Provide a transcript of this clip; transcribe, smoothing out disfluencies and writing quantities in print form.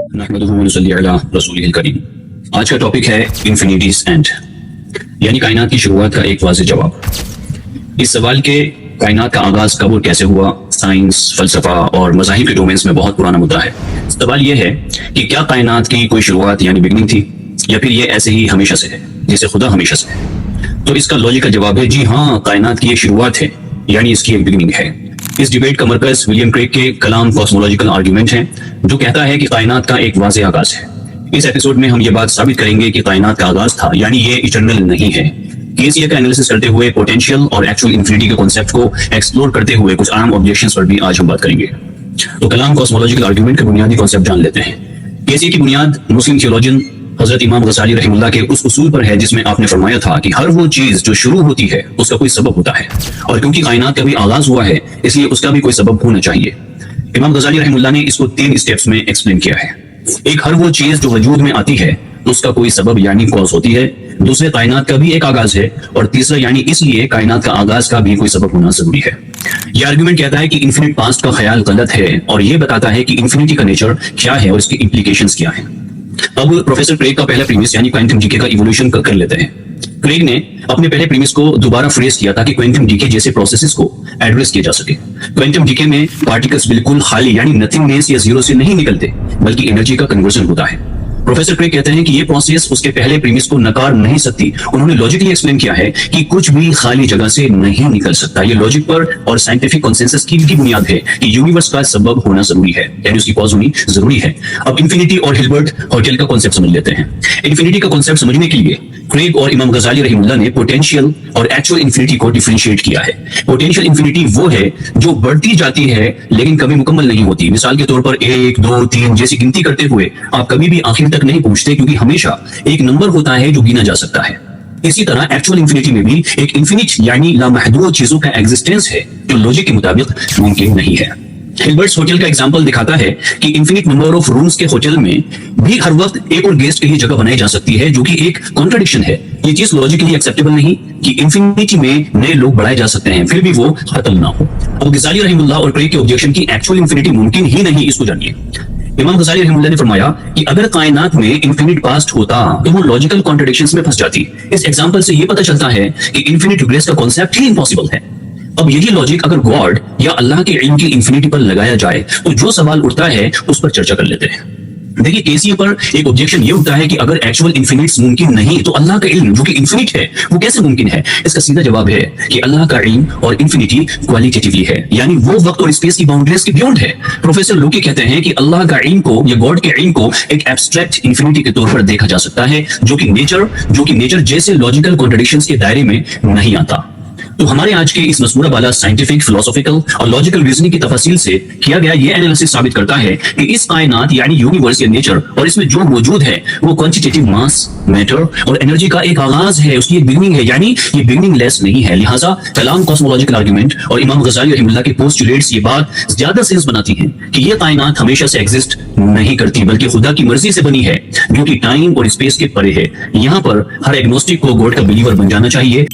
नहमदुहु व नसल्ली अला रसूलिहिल करीम। आज का टॉपिक है इन्फिनिटीज एंड, यानी कायनात की शुरुआत का एक वाज़ेह जवाब। इस सवाल के कायनात का आगाज कब और कैसे हुआ साइंस, फलसफा और मज़ाहिब के डोमेन्स में बहुत पुराना मुद्दा है। सवाल यह है कि क्या कायनात की कोई शुरुआत यानी बिगनिंग थी, या फिर ये ऐसे ही हमेशा से है जैसे खुदा हमेशा से है। तो इसका लॉजिकल जवाब है जी हाँ, कायनात की एक शुरुआत है, यानी इसकी एक बिगनिंग है। इस डिबेट का मरकज विलियम क्रेग के कलाम कॉस्मोलॉजिकल आर्ग्यूमेंट है, जो कहता है कि कायनात का एक वाज़ेह आगाज है। इस एपिसोड में हम ये बात साबित करेंगे कि कायनात का आगाज था, यानी ये इटर्नल नहीं है। केसीए का एनालिसिस करते हुए पोटेंशियल और एक्चुअल इंफिनिटी के कॉन्सेप्ट को एक्सप्लोर करते हुए कुछ आम ऑब्जेक्शंस पर भी आज हम बात करेंगे। तो कलाम कॉस्मोलॉजिकल आर्ग्यूमेंट के बुनियादी कॉन्सेप्ट जान लेते हैं। केसीए की बुनियाद मुस्लिम थियोलॉजियन हजरत इमाम गज़ाली रहमतुल्लाह के उस उसूल पर है जिसमें आपने फरमाया था कि हर वो चीज जो शुरू होती है उसका कोई सबब होता है, और क्योंकि कायनात का भी आगाज हुआ है इसलिए उसका भी कोई सबब होना चाहिए। इमाम गज़ाली रहमतुल्लाह ने इसको 3 स्टेप्स में एक्सप्लेन किया है। एक, हर वो चीज जो वजूद में आती है उसका कोई सबब यानी कॉज होती है। दूसरे, कायनात का भी एक आगाज है। और तीसरा, यानी इसलिए कायनात का आगाज का भी कोई सबब होना जरूरी है। यह आर्गुमेंट कहता है कि इन्फिनिट पास्ट का ख्याल गलत है, और यह बताता है कि इन्फिनिटी का नेचर क्या है और इसकी इंप्लीकेशंस क्या है। अब प्रोफेसर क्रेग का पहला प्रीमिस यानी क्वांटम डीके का इवोल्यूशन कर लेते हैं। क्रेग ने अपने पहले प्रीमिस को दोबारा फ्रेज किया ताकि क्वांटम डीके जैसे प्रोसेसेस को एड्रेस किया जा सके। क्वांटम डीके में पार्टिकल्स बिल्कुल खाली यानी नथिंगनेस या जीरो से नहीं निकलते, बल्कि एनर्जी का कन्वर्जन होता है। प्रोफेसर क्रेग कहते हैं कि ये प्रोसेस उसके पहले प्रीमिस को नकार नहीं सकती। उन्होंने लॉजिकली एक्सप्लेन किया है कि कुछ भी खाली जगह से नहीं निकल सकता। ये लॉजिक पर और साइंटिफिक कंसेंसस की बुनियाद है कि यूनिवर्स का सबब होना जरूरी है, यानी उसकी कॉज होनी जरूरी है। अब इन्फिनिटी और हिल्बर्ट हॉटेल का कॉन्सेप्ट समझ लेते हैं। इन्फिनिटी का कॉन्सेप्ट समझने के लिए क्रेग और इमाम गज़ाली रहमतुल्लाह ने पोटेंशियल और एक्चुअल इन्फिनिटी को डिफरेंशिएट किया है। पोटेंशियल इन्फिनिटी वो है जो बढ़ती जाती है लेकिन कभी मुकम्मल नहीं होती। मिसाल के तौर पर 1, 2, 3 जैसी गिनती करते हुए आप कभी भी आखिर तक नहीं पहुंचते, क्योंकि हमेशा एक नंबर होता है जो गिना जा सकता है। इसी तरह एक्चुअल इन्फिनिटी में भी एक इन्फिनिट यानी लामहदूद चीजों का एग्जिस्टेंस है जो लॉजिक के मुताबिक मुमकिन नहीं है। हिल्बर्ट्स होटल का एग्जांपल दिखाता है कि इन्फिनिट नंबर ऑफ रूम्स के होटल में भी हर वक्त एक और गेस्ट के लिए जगह बनाई जा सकती है, जो कि एक कॉन्ट्रडिक्शन है। ये चीज लॉजिकली एक्सेप्टेबल नहीं कि इन्फिनिटी में नए लोग बढ़ाए जा सकते हैं फिर भी वो खत्म ना हो। अब गज़ाली रहमतुल्लाह और क्रेग के ऑब्जेक्शन की एक्चुअल इन्फिनिटी मुमकिन ही नहीं, इसको जानिए। इमाम गज़ाली रहमतुल्लाह ने फरमाया कि अगर कायनात में इन्फिनिट पास्ट होता तो वो लॉजिकल कॉन्ट्रडिक्शंस में फंस जाती। इस एग्जांपल से ये पता चलता है कि इन्फिनिट रिग्रेस का कॉन्सेप्ट ही इम्पॉसिबल है। अब यही लॉजिक अगर गॉड या अल्लाह के इल्म की इन्फिनिटी पर लगाया जाए तो जो सवाल उठता है उस पर चर्चा कर लेते हैं। देखिए, केसीए पर एक ऑब्जेक्शन ये उठता है कि अगर एक्चुअल इन्फिनिट्स मुमकिन नहीं तो अल्लाह का इल्म जो कि इन्फिनिट है वो कैसे मुमकिन है। इसका सीधा जवाब है कि अल्लाह का इल्म और इन्फिनिटी क्वालिटेटिवली है, यानी वो वक्त और स्पेस की बाउंड्रीज के बियॉन्ड है। प्रोफेसर लोकी कहते हैं कि अल्लाह का इल्म को या गॉड के इल्म को एक एब्स्ट्रैक्ट इन्फिनिटी के तौर पर देखा जा सकता है, जो कि नेचर जैसे लॉजिकल कॉन्ट्रडिक्शंस के दायरे में नहीं आता। तो हमारे आज के इस मसमूरा वाला साइंटिफिक, फिलोसॉफिकल और लॉजिकल रीजनिंग की तफसील से किया गया ये एनालिसिस साबित करता है कि इस कायनात यानी यूनिवर्स के नेचर और इसमें जो मौजूद है वो क्वांटिटेटिव मास, मैटर और एनर्जी का एक आगाज है, उसकी एक बिगनिंग है, यानी ये बिगनिंग लेस नहीं है। लिहाजा कलाम कॉस्मोलॉजिकल आर्गुमेंट और इमाम गज़ाली रहमतुल्लाह के पोस्टुलेट्स ये बात ज्यादा सेंस बनाती है कि ये कायनात हमेशा से एग्जिस्ट नहीं करती, बल्कि खुदा की मर्जी से बनी है, जो कि टाइम और स्पेस के परे है। यहाँ पर हर एग्नोस्टिक को गॉड का बिलीवर बन जाना चाहिए।